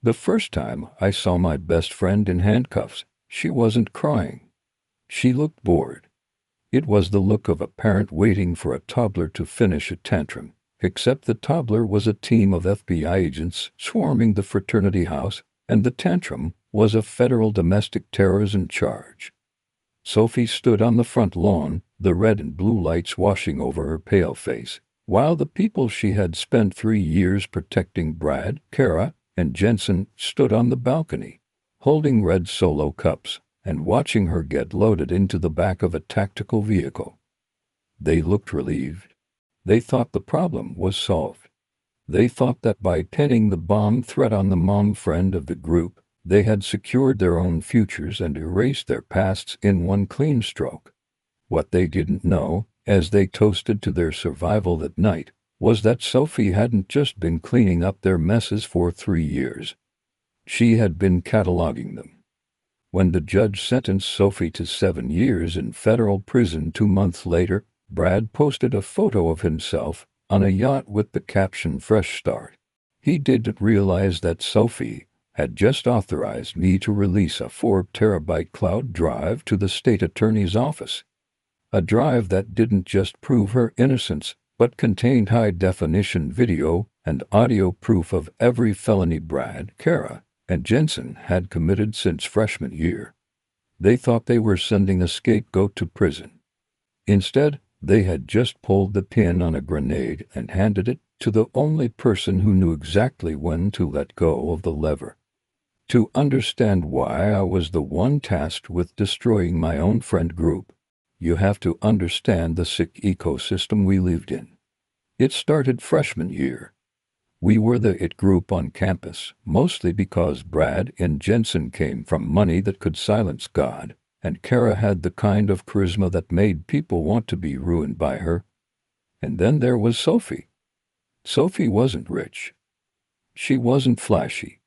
The first time I saw my best friend in handcuffs, she wasn't crying. She looked bored. It was the look of a parent waiting for a toddler to finish a tantrum, except the toddler was a team of FBI agents swarming the fraternity house, and the tantrum was a federal domestic terrorism charge. Sophie stood on the front lawn, the red and blue lights washing over her pale face, while the people she had spent 3 years protecting, Brad, Kara, and Jensen, stood on the balcony, holding red Solo cups and watching her get loaded into the back of a tactical vehicle. They looked relieved. They thought the problem was solved. They thought that by pinning the bomb threat on the mom friend of the group, they had secured their own futures and erased their pasts in one clean stroke. What they didn't know, as they toasted to their survival that night, was that Sophie hadn't just been cleaning up their messes for 3 years. She had been cataloging them. When the judge sentenced Sophie to 7 years in federal prison 2 months later, Brad posted a photo of himself on a yacht with the caption "Fresh Start." He didn't realize that Sophie had just authorized me to release a 4-terabyte cloud drive to the state attorney's office. A drive that didn't just prove her innocence, but contained high-definition video and audio proof of every felony Brad, Kara, and Jensen had committed since freshman year. They thought they were sending a scapegoat to prison. Instead, they had just pulled the pin on a grenade and handed it to the only person who knew exactly when to let go of the lever. To understand why I was the one tasked with destroying my own friend group, you have to understand the sick ecosystem we lived in. It started freshman year. We were the it group on campus, mostly because Brad and Jensen came from money that could silence God, and Kara had the kind of charisma that made people want to be ruined by her. And then there was Sophie. Sophie wasn't rich. She wasn't flashy.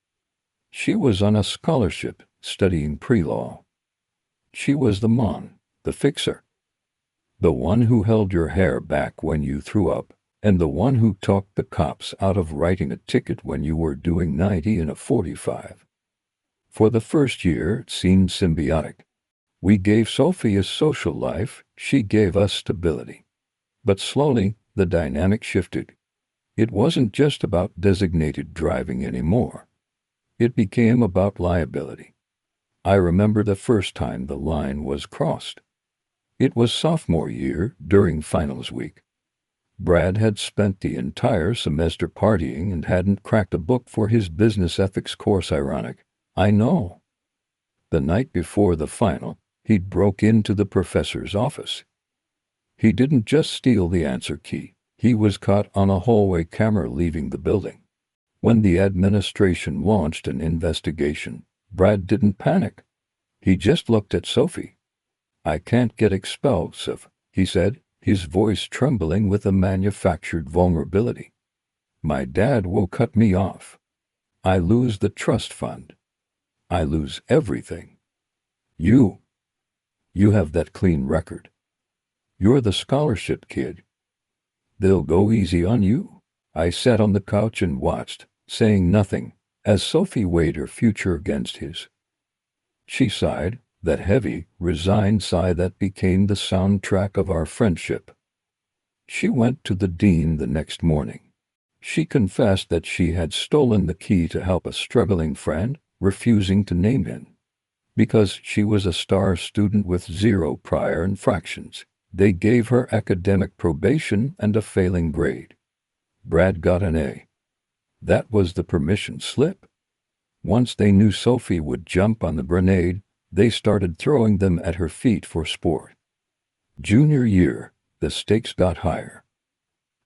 She was on a scholarship, studying pre-law. She was the mon, the fixer. The one who held your hair back when you threw up, and the one who talked the cops out of writing a ticket when you were doing 90 in a 45. For the first year, it seemed symbiotic. We gave Sophie a social life, she gave us stability. But slowly, the dynamic shifted. It wasn't just about designated driving anymore. It became about liability. I remember the first time the line was crossed. It was sophomore year, during finals week. Brad had spent the entire semester partying and hadn't cracked a book for his business ethics course. Ironic, I know. The night before the final, he'd broke into the professor's office. He didn't just steal the answer key, he was caught on a hallway camera leaving the building. When the administration launched an investigation, Brad didn't panic. He just looked at Sophie. "I can't get expelled, Soph," he said, his voice trembling with a manufactured vulnerability. "My dad will cut me off. I lose the trust fund. I lose everything. You have that clean record. You're the scholarship kid. They'll go easy on you." I sat on the couch and watched, saying nothing, as Sophie weighed her future against his. She sighed, that heavy, resigned sigh that became the soundtrack of our friendship. She went to the dean the next morning. She confessed that she had stolen the key to help a struggling friend, refusing to name him. Because she was a star student with 0 prior infractions, they gave her academic probation and a failing grade. Brad got an A. That was the permission slip. Once they knew Sophie would jump on the grenade, they started throwing them at her feet for sport. Junior year, the stakes got higher.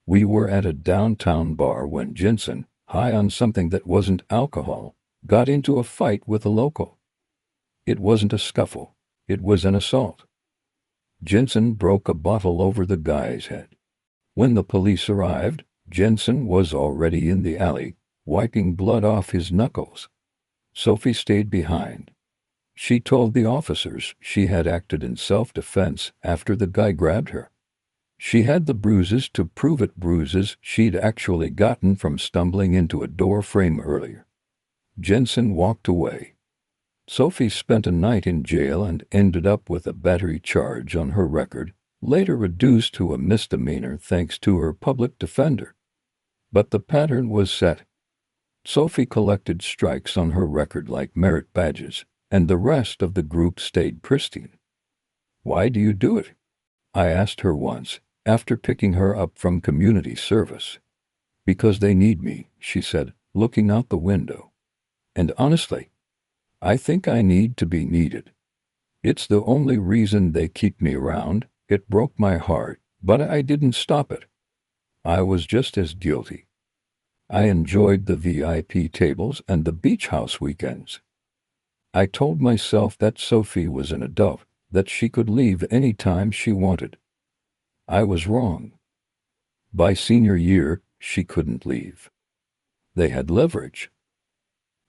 We were at a downtown bar when Jensen, high on something that wasn't alcohol, got into a fight with a local. It wasn't a scuffle, it was an assault. Jensen broke a bottle over the guy's head. When the police arrived, Jensen was already in the alley, wiping blood off his knuckles. Sophie stayed behind. She told the officers she had acted in self-defense after the guy grabbed her. She had the bruises to prove it, bruises she'd actually gotten from stumbling into a door frame earlier. Jensen walked away. Sophie spent a night in jail and ended up with a battery charge on her record, later reduced to a misdemeanor thanks to her public defender. But the pattern was set. Sophie collected strikes on her record like merit badges, and the rest of the group stayed pristine. "Why do you do it?" I asked her once, after picking her up from community service. "Because they need me," she said, looking out the window. "And honestly, I think I need to be needed. It's the only reason they keep me around." It broke my heart, but I didn't stop it. I was just as guilty. I enjoyed the VIP tables and the beach house weekends. I told myself that Sophie was an adult, that she could leave any time she wanted. I was wrong. By senior year, she couldn't leave. They had leverage.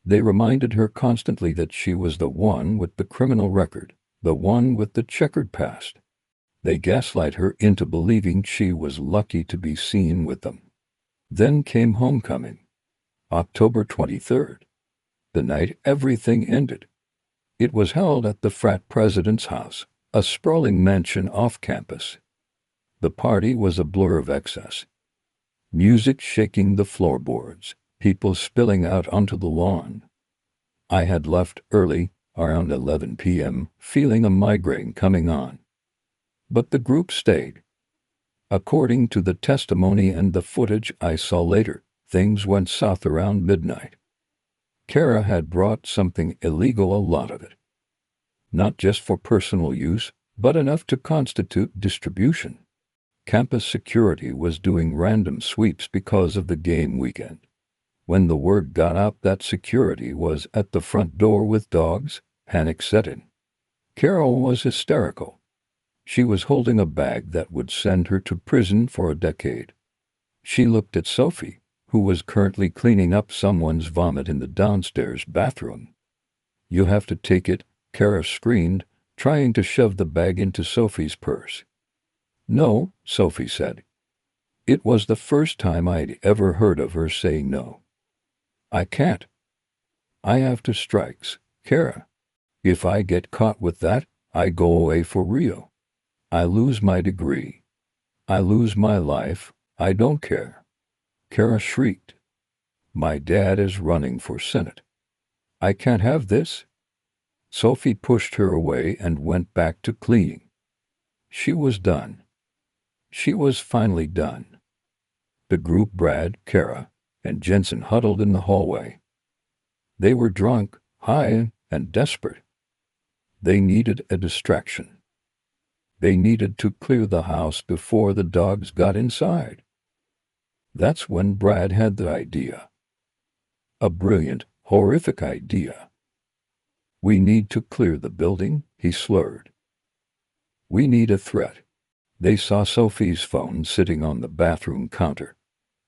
They reminded her constantly that she was the one with the criminal record, the one with the checkered past. They gaslight her into believing she was lucky to be seen with them. Then came homecoming. October 23rd. The night everything ended. It was held at the frat president's house, a sprawling mansion off campus. The party was a blur of excess. Music shaking the floorboards, people spilling out onto the lawn. I had left early, around 11 p.m., feeling a migraine coming on. But the group stayed. According to the testimony and the footage I saw later, things went south around midnight. Kara had brought something illegal, a lot of it. Not just for personal use, but enough to constitute distribution. Campus security was doing random sweeps because of the game weekend. When the word got out that security was at the front door with dogs, panic set in. Carol was hysterical. She was holding a bag that would send her to prison for a decade. She looked at Sophie, who was currently cleaning up someone's vomit in the downstairs bathroom. "You have to take it," Kara screamed, trying to shove the bag into Sophie's purse. "No," Sophie said. It was the first time I'd ever heard of her saying no. "I can't. I have 2 strikes, Kara. If I get caught with that, I go away for real. I lose my degree. I lose my life. I don't care." Kara shrieked. "My dad is running for Senate. I can't have this." Sophie pushed her away and went back to cleaning. She was done. She was finally done. The group, Brad, Kara, and Jensen, huddled in the hallway. They were drunk, high, and desperate. They needed a distraction. They needed to clear the house before the dogs got inside. That's when Brad had the idea. A brilliant, horrific idea. "We need to clear the building," he slurred. "We need a threat." They saw Sophie's phone sitting on the bathroom counter.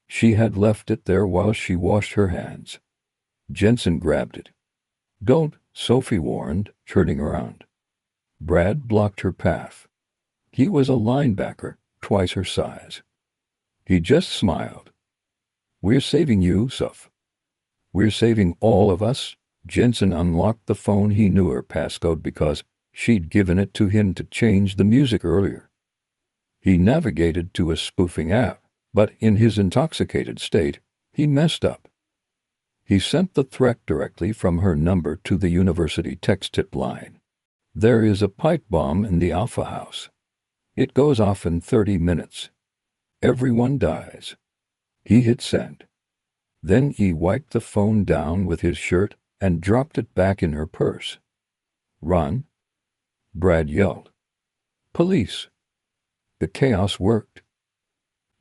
She had left it there while she washed her hands. Jensen grabbed it. "Don't," Sophie warned, turning around. Brad blocked her path. He was a linebacker, twice her size. He just smiled. "We're saving you, Soph. We're saving all of us." Jensen unlocked the phone. He knew her passcode because she'd given it to him to change the music earlier. He navigated to a spoofing app, but in his intoxicated state, he messed up. He sent the threat directly from her number to the university text tip line. "There is a pipe bomb in the Alpha House. It goes off in 30 minutes. Everyone dies." He hit send. Then he wiped the phone down with his shirt and dropped it back in her purse. "Run!" Brad yelled. "Police!" The chaos worked.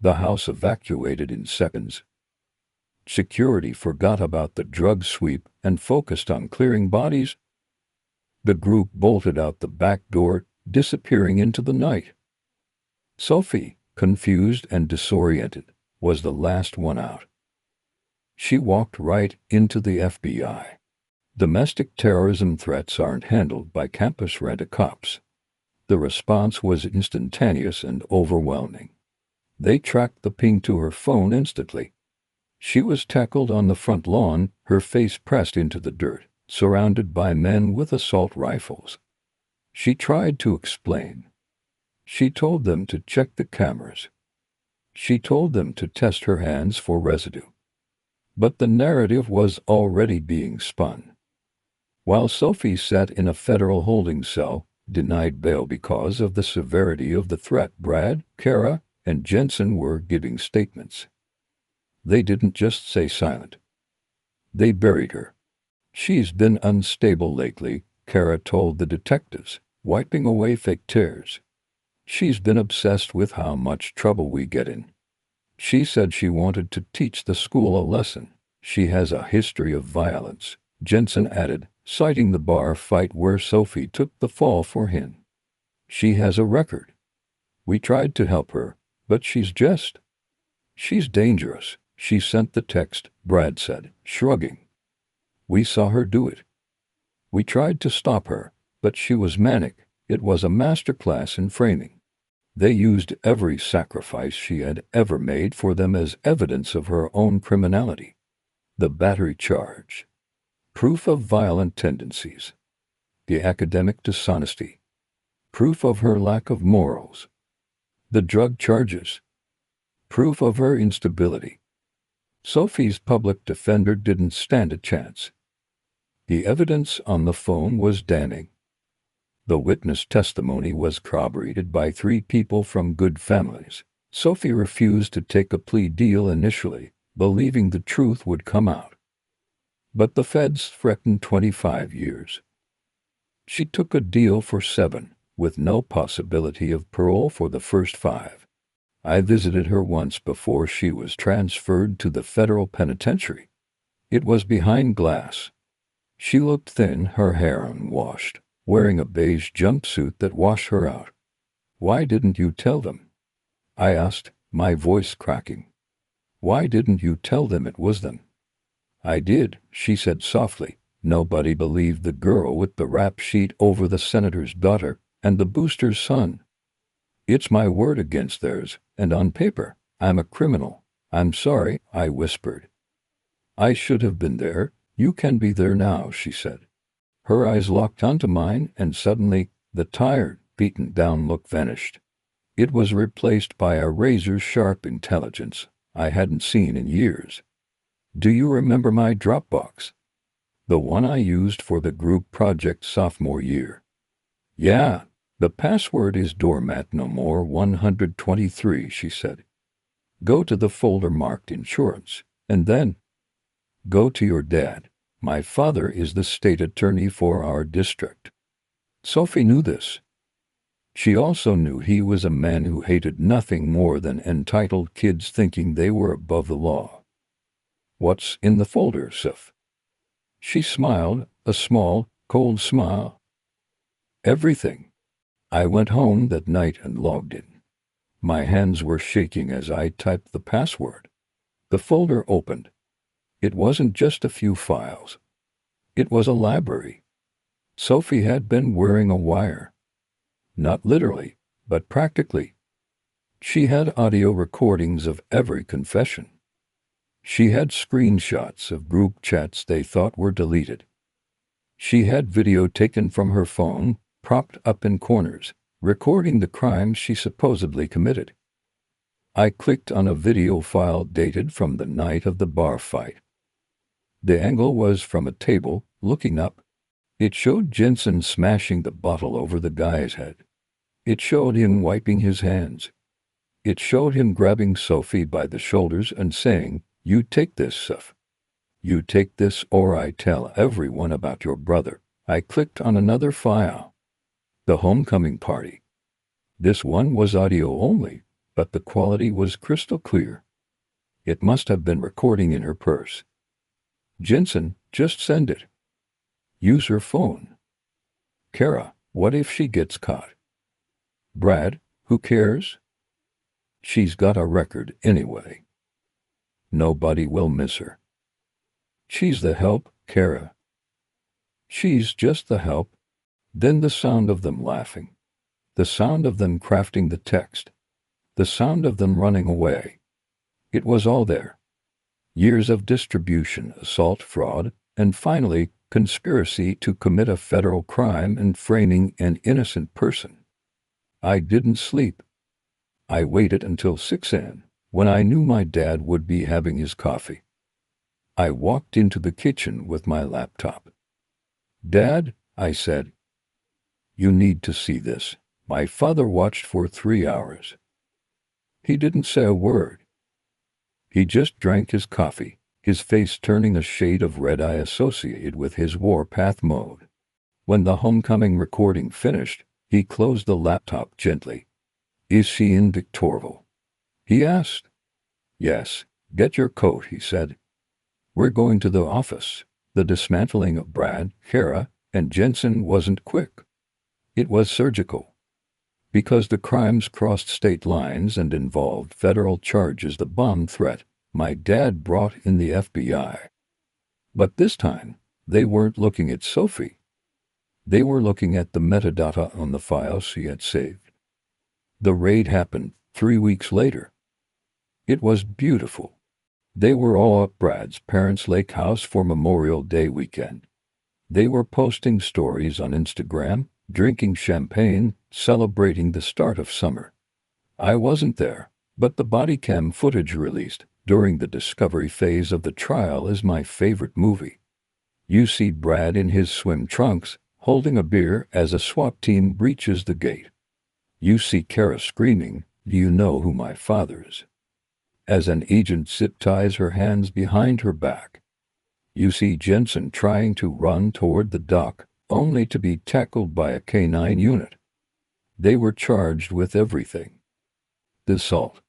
The house evacuated in seconds. Security forgot about the drug sweep and focused on clearing bodies. The group bolted out the back door, disappearing into the night. Sophie, confused and disoriented, was the last one out. She walked right into the FBI. Domestic terrorism threats aren't handled by campus rent-a-cops. The response was instantaneous and overwhelming. They tracked the ping to her phone instantly. She was tackled on the front lawn, her face pressed into the dirt, surrounded by men with assault rifles. She tried to explain. She told them to check the cameras. She told them to test her hands for residue. But the narrative was already being spun. While Sophie sat in a federal holding cell, denied bail because of the severity of the threat, Brad, Kara, and Jensen were giving statements. They didn't just stay silent. They buried her. She's been unstable lately, Kara told the detectives, wiping away fake tears. She's been obsessed with how much trouble we get in. She said she wanted to teach the school a lesson. She has a history of violence, Jensen added, citing the bar fight where Sophie took the fall for him. She has a record. We tried to help her, but she's dangerous. She sent the text, Brad said, shrugging. We saw her do it. We tried to stop her, but she was manic. It was a masterclass in framing. They used every sacrifice she had ever made for them as evidence of her own criminality. The battery charge. Proof of violent tendencies. The academic dishonesty. Proof of her lack of morals. The drug charges. Proof of her instability. Sophie's public defender didn't stand a chance. The evidence on the phone was damning. The witness testimony was corroborated by 3 people from good families. Sophie refused to take a plea deal initially, believing the truth would come out. But the feds threatened 25 years. She took a deal for 7, with no possibility of parole for the first 5. I visited her once before she was transferred to the federal penitentiary. It was behind glass. She looked thin, her hair unwashed, wearing a beige jumpsuit that washed her out. Why didn't you tell them? I asked, my voice cracking. Why didn't you tell them it was them? I did, she said softly. Nobody believed the girl with the rap sheet over the senator's daughter and the booster's son. It's my word against theirs, and on paper, I'm a criminal. I'm sorry, I whispered. I should have been there. You can be there now, she said. Her eyes locked onto mine, and suddenly, the tired, beaten-down look vanished. It was replaced by a razor-sharp intelligence I hadn't seen in years. Do you remember my Dropbox? The one I used for the group project sophomore year. Yeah, the password is doormat no more 123, she said. Go to the folder marked insurance, and then go to your dad. My father is the state attorney for our district. Sophie knew this. She also knew he was a man who hated nothing more than entitled kids thinking they were above the law. What's in the folder, Soph? She smiled, a small, cold smile. Everything. I went home that night and logged in. My hands were shaking as I typed the password. The folder opened. It wasn't just a few files. It was a library. Sophie had been wearing a wire. Not literally, but practically. She had audio recordings of every confession. She had screenshots of group chats they thought were deleted. She had video taken from her phone, propped up in corners, recording the crimes she supposedly committed. I clicked on a video file dated from the night of the bar fight. The angle was from a table, looking up. It showed Jensen smashing the bottle over the guy's head. It showed him wiping his hands. It showed him grabbing Sophie by the shoulders and saying, "You take this, Soph. You take this or I tell everyone about your brother." I clicked on another file. The homecoming party. This one was audio only, but the quality was crystal clear. It must have been recording in her purse. Jensen, just send it. Use her phone. Kara, what if she gets caught? Brad, who cares? She's got a record anyway. Nobody will miss her. She's the help, Kara. She's just the help. Then the sound of them laughing. The sound of them crafting the text. The sound of them running away. It was all there. Years of distribution, assault, fraud, and finally, conspiracy to commit a federal crime and framing an innocent person. I didn't sleep. I waited until 6 a.m., when I knew my dad would be having his coffee. I walked into the kitchen with my laptop. "Dad," I said, "you need to see this." My father watched for 3 hours. He didn't say a word. He just drank his coffee, his face turning a shade of red I associated with his warpath mode. When the homecoming recording finished, he closed the laptop gently. "Is she in Victorville?" he asked. "Yes. Get your coat," he said. "We're going to the office." The dismantling of Brad, Kara, and Jensen wasn't quick. It was surgical. Because the crimes crossed state lines and involved federal charges, the bomb threat, my dad brought in the FBI. But this time, they weren't looking at Sophie. They were looking at the metadata on the files she had saved. The raid happened 3 weeks later. It was beautiful. They were all at Brad's parents' lake house for Memorial Day weekend. They were posting stories on Instagram, drinking champagne, celebrating the start of summer. I wasn't there, but the body cam footage released during the discovery phase of the trial is my favorite movie. You see Brad in his swim trunks, holding a beer as a SWAT team breaches the gate. You see Kara screaming, "Do you know who my father is?" as an agent zip ties her hands behind her back. You see Jensen trying to run toward the dock, only to be tackled by a K-9 unit. They were charged with everything: the assault,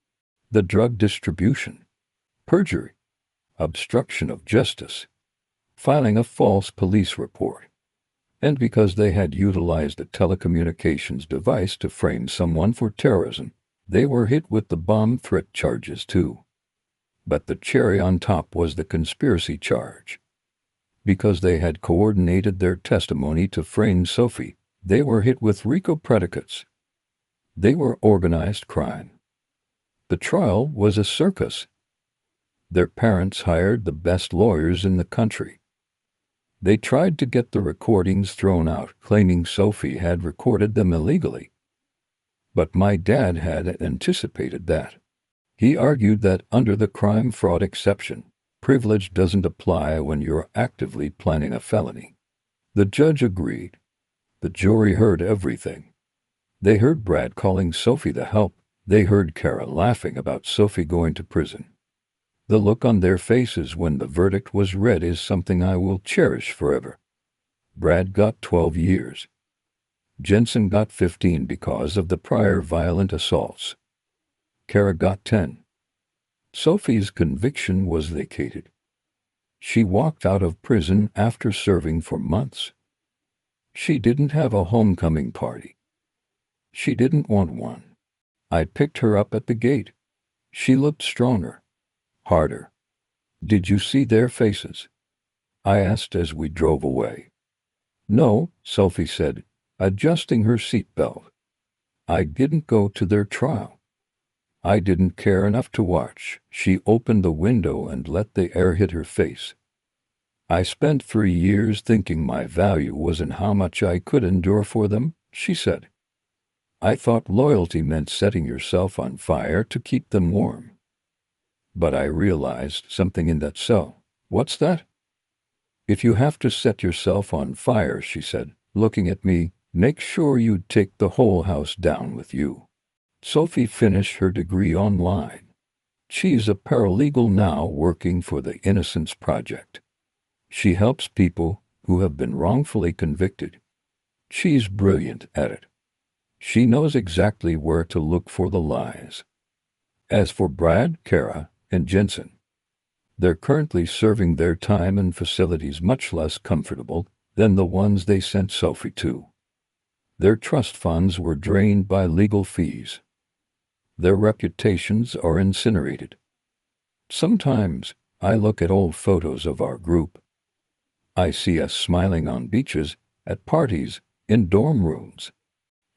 the drug distribution, perjury, obstruction of justice, filing a false police report. And because they had utilized a telecommunications device to frame someone for terrorism, they were hit with the bomb threat charges too. But the cherry on top was the conspiracy charge. Because they had coordinated their testimony to frame Sophie, they were hit with RICO predicates. They were organized crime. The trial was a circus. Their parents hired the best lawyers in the country. They tried to get the recordings thrown out, claiming Sophie had recorded them illegally. But my dad had anticipated that. He argued that under the crime-fraud exception, privilege doesn't apply when you're actively planning a felony. The judge agreed. The jury heard everything. They heard Brad calling Sophie the help. They heard Kara laughing about Sophie going to prison. The look on their faces when the verdict was read is something I will cherish forever. Brad got 12 years. Jensen got 15 because of the prior violent assaults. Kara got 10. Sophie's conviction was vacated. She walked out of prison after serving for months. She didn't have a homecoming party. She didn't want one. I picked her up at the gate. She looked stronger, harder. "Did you see their faces?" I asked as we drove away. "No," Sophie said, adjusting her seatbelt. "I didn't go to their trial. I didn't care enough to watch." She opened the window and let the air hit her face. "I spent 3 years thinking my value was in how much I could endure for them," she said. "I thought loyalty meant setting yourself on fire to keep them warm. But I realized something in that cell." "What's that?" "If you have to set yourself on fire," she said, looking at me, "make sure you take the whole house down with you." Sophie finished her degree online. She's a paralegal now working for the Innocence Project. She helps people who have been wrongfully convicted. She's brilliant at it. She knows exactly where to look for the lies. As for Brad, Kara, and Jensen, they're currently serving their time in facilities much less comfortable than the ones they sent Sophie to. Their trust funds were drained by legal fees. Their reputations are incinerated. Sometimes I look at old photos of our group. I see us smiling on beaches, at parties, in dorm rooms.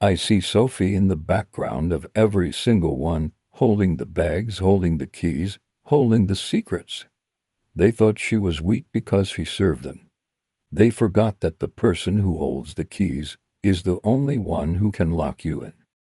I see Sophie in the background of every single one, holding the bags, holding the keys, holding the secrets. They thought she was weak because she served them. They forgot that the person who holds the keys is the only one who can lock you in.